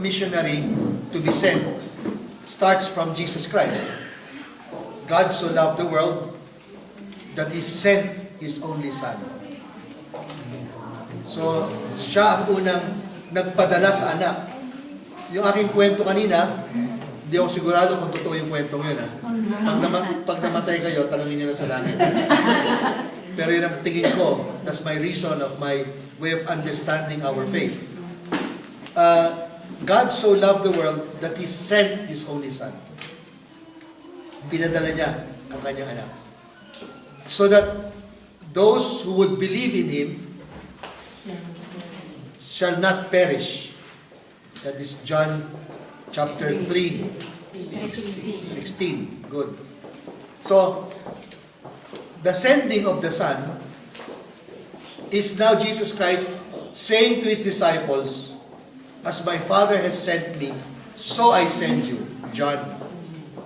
missionary to be sent starts from Jesus Christ. God so loved the world that He sent His only Son. So, siya ang unang nagpadala sa anak. Yung aking kwento kanina, hindi ako sigurado kung totoo yung kwentong yun. Pag namatay kayo, tanungin niyo na sa langit. Pero yun ang tingin ko. That's my reason of my way of understanding our faith. God so loved the world that He sent His only Son. Pinadala niya ang kanyang anak. So that those who would believe in Him shall not perish. That is John chapter 3, 16. Good. So, the sending of the Son is now Jesus Christ saying to His disciples, as my Father has sent me, so I send you. John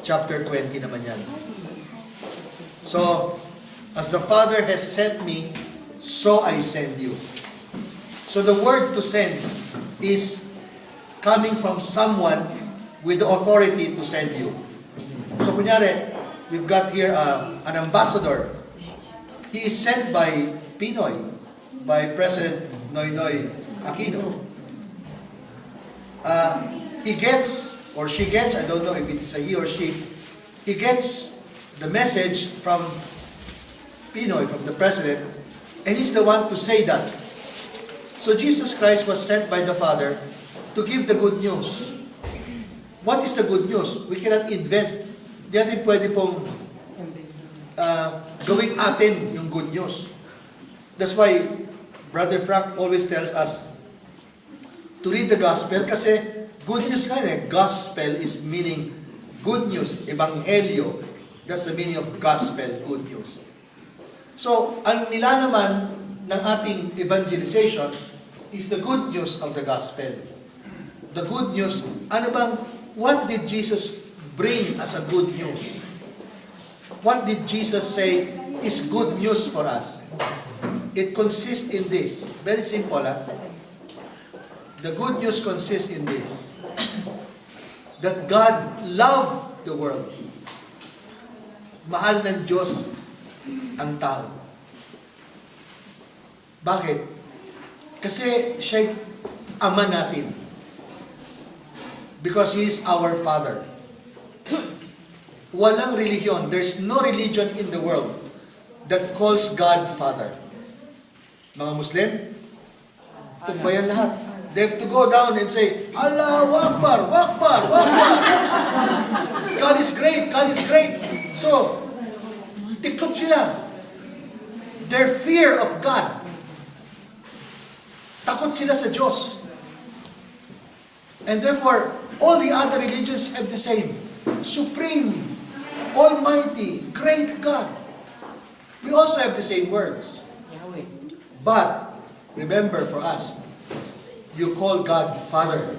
chapter 20 naman yan. So, as the Father has sent me, so I send you. So the word to send is coming from someone with the authority to send you. So kunyari, we've got here an ambassador. He is sent by Pinoy, by President Noynoy Aquino. He gets, or she gets, I don't know if it is a he or she, he gets the message from Pinoy, from the President, and he's the one to say that. So Jesus Christ was sent by the Father to give the good news. What is the good news? We cannot invent. Di natin pwede pong gawing atin yung good news. That's why Brother Frank always tells us to read the gospel kasi good news nga eh. Gospel is meaning good news. Ebanghelyo. That's the meaning of gospel, good news. So, ang nilalaman ng ating evangelization is the good news of the gospel. The good news, what did Jesus bring as a good news? What did Jesus say is good news for us? It consists in this. Very simple, The good news consists in this. That God loved the world. Mahal ng Diyos ang tao. Bakit? Kasi siya ama natin. Because He is our Father. Walang religion. There's no religion in the world that calls God Father. Mga Muslim, tumbayan lahat. They have to go down and say, Allahu Akbar, Akbar, Akbar. God is great, God is great. So, tiklop sila. Their fear of God. Takot sila sa Diyos. And therefore, all the other religions have the same. Supreme, Almighty, great God. We also have the same words. But, remember for us, you call God Father.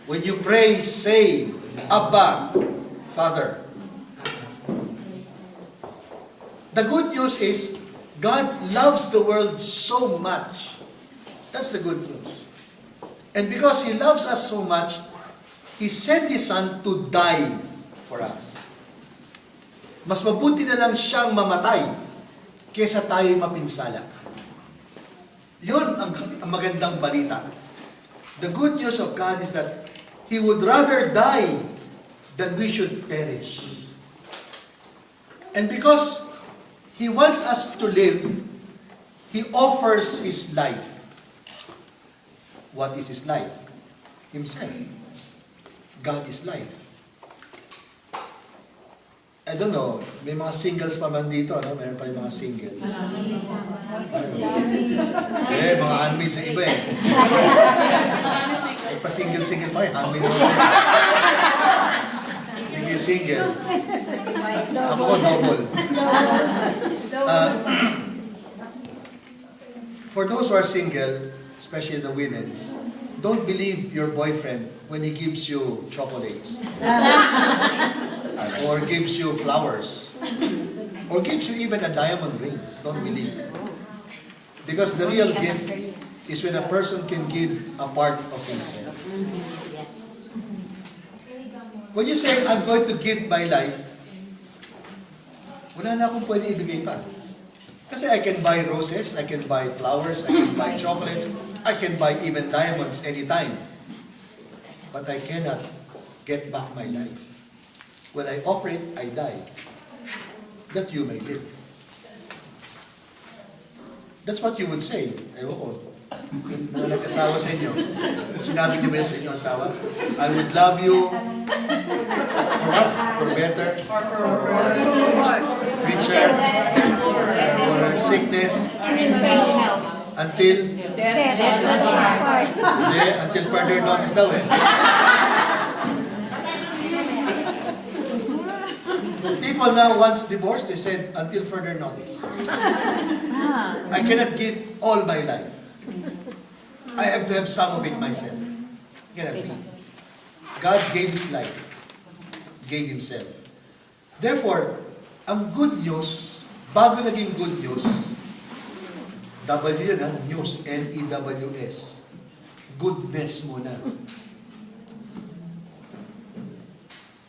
When you pray, say, Abba, Father. The good news is, God loves the world so much. That's the good news. And because He loves us so much, He sent His Son to die for us. Mas mabuti na lang siyang mamatay kesa tayo'y mapinsala. Yun ang magandang balita. The good news of God is that He would rather die than we should perish. And because He wants us to live, He offers His life. What is His life? Himself. God is life. I don't know, may mga singles pa man dito, no? Meron pa yung mga singles. Mga unmade sa iba eh. Pa single-single pa eh, unmade naman. Hindi single. Ako ko double. For those who are single, especially the women, don't believe your boyfriend when he gives you chocolates. Or gives you flowers. Or gives you even a diamond ring. Don't believe. Because the real gift is when a person can give a part of himself. Yes. When you say, I'm going to give my life, wala na akong pwede ibigay pa. Kasi I can buy roses, I can buy flowers, I can buy chocolates, I can buy even diamonds anytime. But I cannot get back my life. When I offer it, I die. That you may live. That's what you would say. Ewan ko. Yung mga nag-asawa sa inyo, sinabi niyo ba yun sa inyong asawa? I would love you for what? For better? Richer? For sickness? Until? Hindi, until further notice daw eh. People now once divorced, they said, until further notice. I cannot give all my life. I have to have some of it myself. Cannot be. God gave His life. Gave Himself. Therefore, ang good news, bago naging good news, W yun ha, news, N-E-W-S. Goodness muna.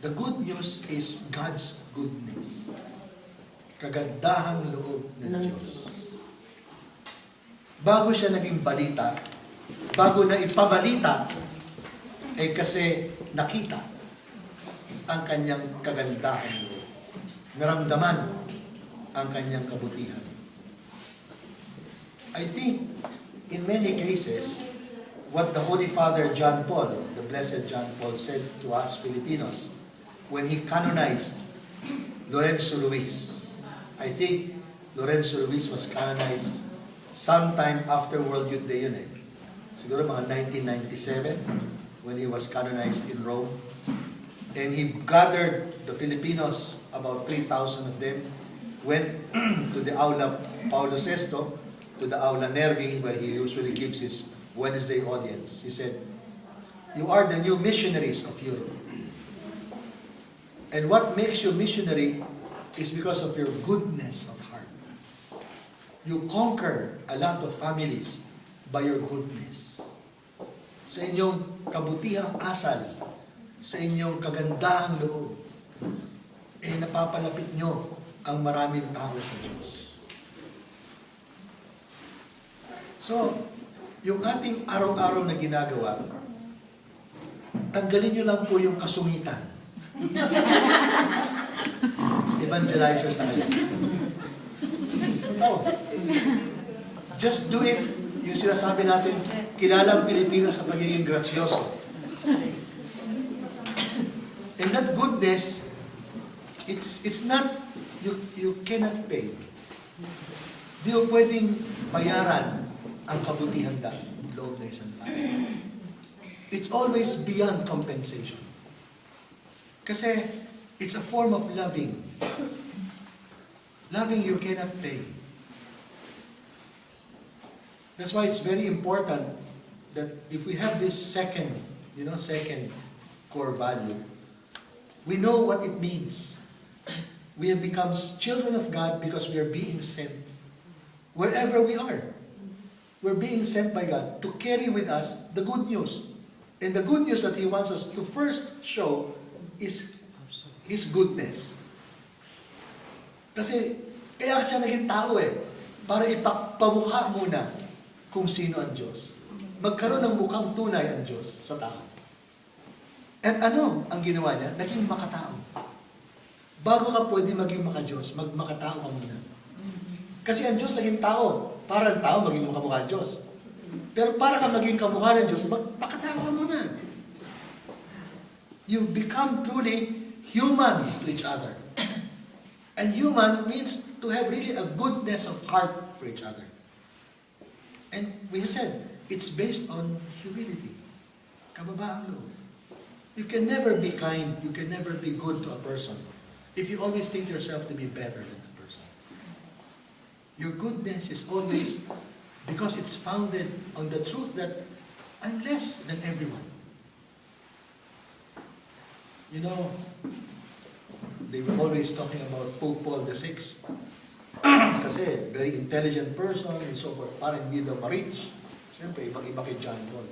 The good news is God's goodness. Kagandahang loob ng Diyos. Bago siya naging balita, bago na ipabalita, eh kasi nakita ang kanyang kagandahang loob. Naramdaman ang kanyang kabutihan. I think, in many cases, what the Holy Father John Paul, the Blessed John Paul, said to us Filipinos, when he canonized Lorenzo Luis. I think Lorenzo Luis was canonized sometime after World Youth Day yun eh. Siguro mga 1997 when he was canonized in Rome. And he gathered the Filipinos, about 3,000 of them, went to the Aula Paulo VI, to the Aula Nervi, where he usually gives his Wednesday audience. He said, "You are the new missionaries of Europe. And what makes you missionary is because of your goodness of heart. You conquer a lot of families by your goodness. Sa inyong kabutihang asal, sa inyong kagandahang loob, eh napapalapit nyo ang maraming tao sa Diyos." So, yung ating araw-araw na ginagawa, tanggalin nyo lang po yung kasungitan. Evangelizers na kayo. Totoo. Just do it. Yung sinasabi natin, kilala ang Pilipinas sa pagiging gracioso. And that goodness, it's not, you cannot pay. Di mo pwedeng bayaran ang kabutihan na loob na isang tao. It's always beyond compensation. Kasi it's a form of loving. Loving you cannot pay. That's why it's very important that if we have this second core value, we know what it means. We have become children of God because we are being sent. Wherever we are, we're being sent by God to carry with us the good news. And the good news that He wants us to first show is His goodness. Kasi, kaya siya naging tao eh, para ipapamukha muna kung sino ang Diyos. Magkaroon ng mukhang tunay ang Diyos sa tao. At ano ang ginawa niya? Naging makatao. Bago ka pwede maging makadiyos, magmakatao ka muna. Kasi ang Diyos naging tao. Para ang tao maging makamukha ng Diyos. Pero para ka maging kamukha ng Diyos, magpakatao ka muna. You become truly human to each other. And human means to have really a goodness of heart for each other. And we said, it's based on humility. Kababaang loob. You can never be kind, you can never be good to a person if you always think yourself to be better than the person. Your goodness is always because it's founded on the truth that I'm less than everyone. You know, they were always talking about Pope Paul VI. Kasi very intelligent person and so forth. Parang hindi daw ma-reach. Siyempre, ibang-iba kay John Paul.